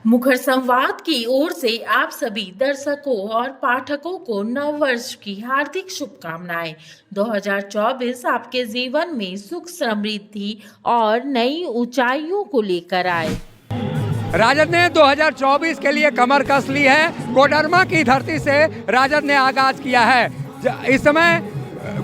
मुखर संवाद की ओर से आप सभी दर्शकों और पाठकों को नव वर्ष की हार्दिक शुभकामनाएं। 2024 आपके जीवन में सुख, समृद्धि और नई ऊंचाइयों को लेकर आए। राजद ने 2024 के लिए कमर कस ली है। कोडरमा की धरती से राजद ने आगाज किया है। इस समय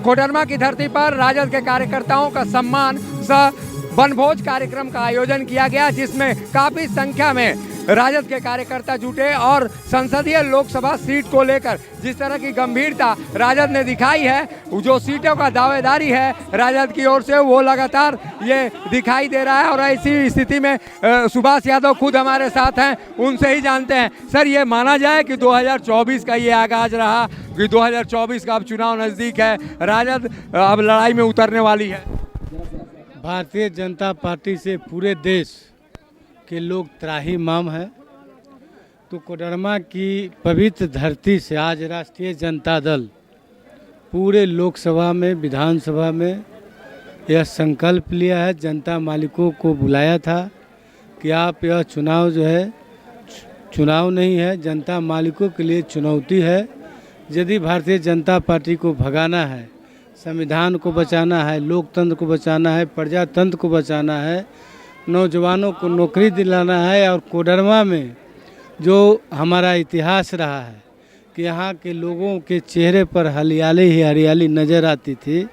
कोडरमा की धरती पर राजद के कार्यकर्ताओं का सम्मान सह वनभोज कार्यक्रम का आयोजन किया गया, जिसमें काफी संख्या में राजद के कार्यकर्ता जुटे और संसदीय लोकसभा सीट को लेकर जिस तरह की गंभीरता राजद ने दिखाई है, जो सीटों का दावेदारी है राजद की ओर से, वो लगातार ये दिखाई दे रहा है। और ऐसी स्थिति में सुभाष यादव खुद हमारे साथ हैं, उनसे ही जानते हैं। सर, ये माना जाए कि 2024 का ये आगाज रहा कि 2024 का अब चुनाव नज़दीक है, राजद अब लड़ाई में उतरने वाली है। भारतीय जनता पार्टी से पूरे देश के लोग त्राहिमाम है, तो कोडरमा की पवित्र धरती से आज राष्ट्रीय जनता दल पूरे लोकसभा में, विधानसभा में यह संकल्प लिया है, जनता मालिकों को बुलाया था कि आप यह चुनाव जो है चुनाव नहीं है, जनता मालिकों के लिए चुनौती है। यदि भारतीय जनता पार्टी को भगाना है, संविधान को बचाना है, लोकतंत्र को बचाना है, प्रजातंत्र को बचाना है, नौजवानों को नौकरी दिलाना है, और कोडरमा में जो हमारा इतिहास रहा है कि यहाँ के लोगों के चेहरे पर हरियाली ही हरियाली नज़र आती थी,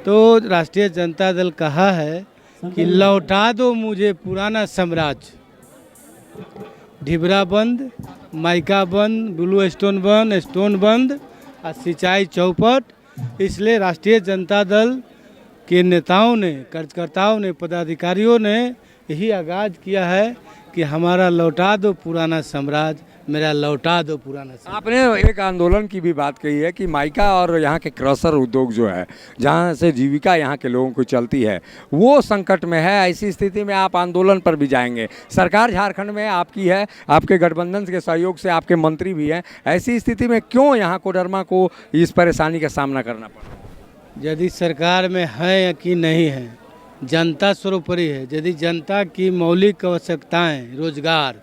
तो राष्ट्रीय जनता दल कहा है कि लौटा दो मुझे पुराना साम्राज्य। ढिबरा बंद, माइका बंद, ब्लू स्टोन बंद, स्टोन बंद और सिंचाई चौपट। इसलिए राष्ट्रीय जनता दल के नेताओं ने, कार्यकर्ताओं ने, पदाधिकारियों ने यही आगाज किया है कि हमारा लौटा दो पुराना साम्राज्य, मेरा लौटा दो पुराना साम्राज्य। आपने एक आंदोलन की भी बात कही है कि माइका और यहाँ के क्रशर उद्योग जो है, जहाँ से जीविका यहाँ के लोगों को चलती है, वो संकट में है। ऐसी स्थिति में आप आंदोलन पर भी जाएंगे। सरकार झारखंड में आपकी है, आपके गठबंधन के सहयोग से आपके मंत्री भी हैं। ऐसी स्थिति में क्यों यहाँ कोडरमा को इस परेशानी का सामना करना पड़ा? यदि सरकार में है कि नहीं है, जनता सर्वोपरि है। यदि जनता की मौलिक आवश्यकताएं, रोजगार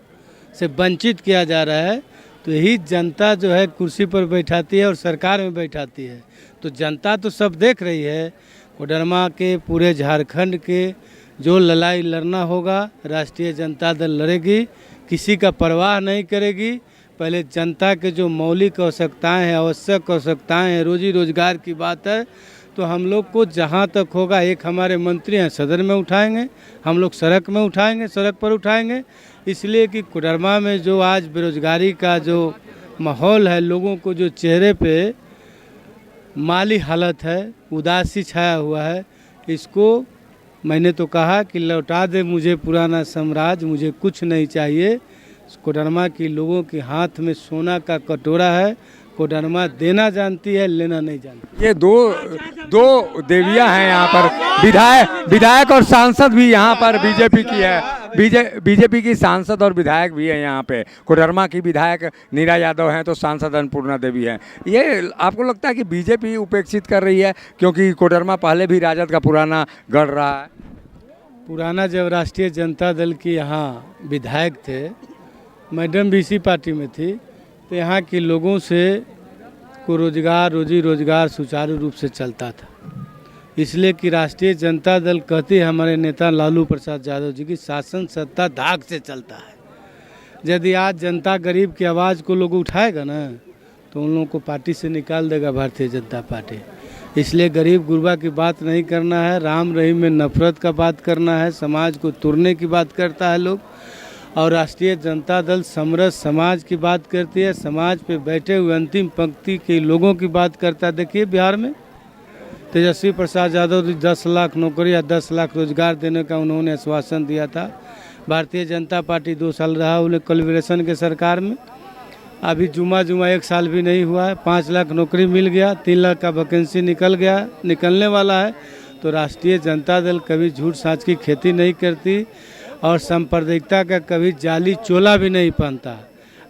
से वंचित किया जा रहा है, तो यही जनता जो है कुर्सी पर बैठाती है और सरकार में बैठाती है। तो जनता तो सब देख रही है। कोडरमा के पूरे झारखंड के जो लड़ाई लड़ना होगा, राष्ट्रीय जनता दल लड़ेगी, किसी का परवाह नहीं करेगी। पहले जनता के जो मौलिक आवश्यकताएं हैं, आवश्यक आवश्यकताएं हैं, रोजी रोजगार की बात है, तो हम लोग को जहाँ तक होगा, एक हमारे मंत्री हैं सदन में उठाएंगे, हम लोग सड़क में उठाएंगे, सड़क पर उठाएंगे। इसलिए कि कोडरमा में जो आज बेरोजगारी का जो माहौल है, लोगों को जो चेहरे पे माली हालत है, उदासी छाया हुआ है, इसको मैंने तो कहा कि लौटा दे मुझे पुराना साम्राज्य, मुझे कुछ नहीं चाहिए। कोडरमा के लोगों के हाथ में सोना का कटोरा है। कोडरमा देना जानती है, लेना नहीं जानती। ये दो देवियां हैं यहाँ पर, विधायक और सांसद भी यहाँ पर बीजेपी की है। बीजेपी की सांसद और विधायक भी है यहाँ पे। कोडरमा की विधायक नीरा यादव हैं, तो सांसद अन्नपूर्णा देवी हैं। ये आपको लगता है कि बीजेपी उपेक्षित कर रही है, क्योंकि कोडरमा पहले भी राजद का पुराना गढ़ रहा है? पुराना जब राष्ट्रीय जनता दल की यहाँ विधायक थे, मैडम भी इसी पार्टी में थी, तो यहाँ के लोगों से को रोजी रोजगार सुचारू रूप से चलता था। इसलिए कि राष्ट्रीय जनता दल कहती है, हमारे नेता लालू प्रसाद यादव जी की शासन सत्ता धाक से चलता है। यदि आज जनता गरीब की आवाज़ को लोग उठाएगा ना, तो उन लोगों को पार्टी से निकाल देगा भारतीय जनता पार्टी। इसलिए गरीब गुरबा की बात नहीं करना है, राम रहीम में नफरत का बात करना है, समाज को तोड़ने की बात करता है लोग। और राष्ट्रीय जनता दल समरस समाज की बात करती है, समाज पे बैठे हुए अंतिम पंक्ति के लोगों की बात करता है। देखिए बिहार में तेजस्वी प्रसाद यादव 10 लाख नौकरी या 10 लाख रोजगार देने का उन्होंने आश्वासन दिया था। भारतीय जनता पार्टी 2 साल रहा उन्हें कोलिब्रेशन के सरकार में। अभी जुमा 1 साल भी नहीं हुआ है, 5 लाख नौकरी मिल गया, 3 लाख का वैकेंसी निकलने वाला है। तो राष्ट्रीय जनता दल कभी झूठ साँच की खेती नहीं करती और सांप्रदायिकता का कभी जाली चोला भी नहीं पहनता।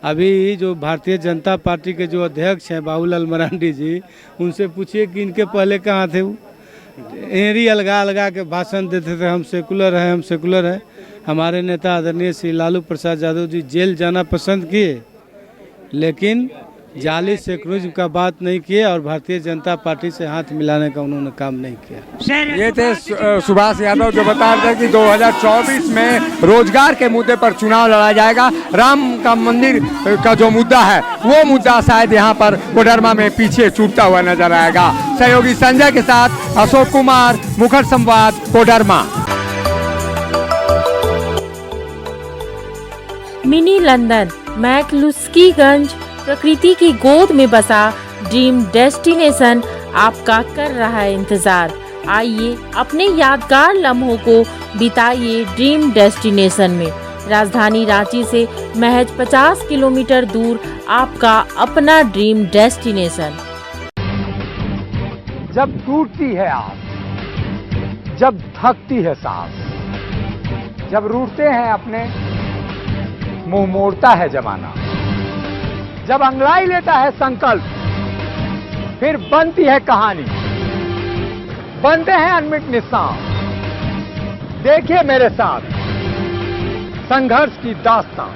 अभी जो भारतीय जनता पार्टी के जो अध्यक्ष हैं बाबूलाल मरांडी जी, उनसे पूछिए कि इनके पहले कहाँ थे। वो एरी अलगा के भाषण देते थे, हम सेकुलर हैं, हम सेकुलर हैं। हमारे नेता आदरणीय श्री लालू प्रसाद यादव जी जेल जाना पसंद किए, लेकिन जाली सेक्युलरिज्म का बात नहीं किए और भारतीय जनता पार्टी से हाथ मिलाने का उन्होंने काम नहीं किया। ये थे सुभाष यादव जो बता रहे थे कि 2024 में रोजगार के मुद्दे पर चुनाव लड़ा जाएगा। राम का मंदिर का जो मुद्दा है वो मुद्दा शायद यहाँ पर कोडरमा में पीछे छूटता हुआ नजर आएगा। सहयोगी संजय के साथ अशोक कुमार, मुखर संवाद, कोडरमा। मिनी लंदन, मैक्लुस्कीगंज, प्रकृति की गोद में बसा ड्रीम डेस्टिनेशन आपका कर रहा है इंतजार। आइए अपने यादगार लम्हों को बिताइए ड्रीम डेस्टिनेशन में। राजधानी रांची से महज 50 किलोमीटर दूर आपका अपना ड्रीम डेस्टिनेशन। जब टूटती है आस, जब थकती है सांस, जब रूठते हैं अपने, मुंह मोड़ता है जमाना, जब अंगड़ाई लेता है संकल्प, फिर बनती है कहानी, बनते हैं अनमिट निशान। देखिए मेरे साथ संघर्ष की दास्तां।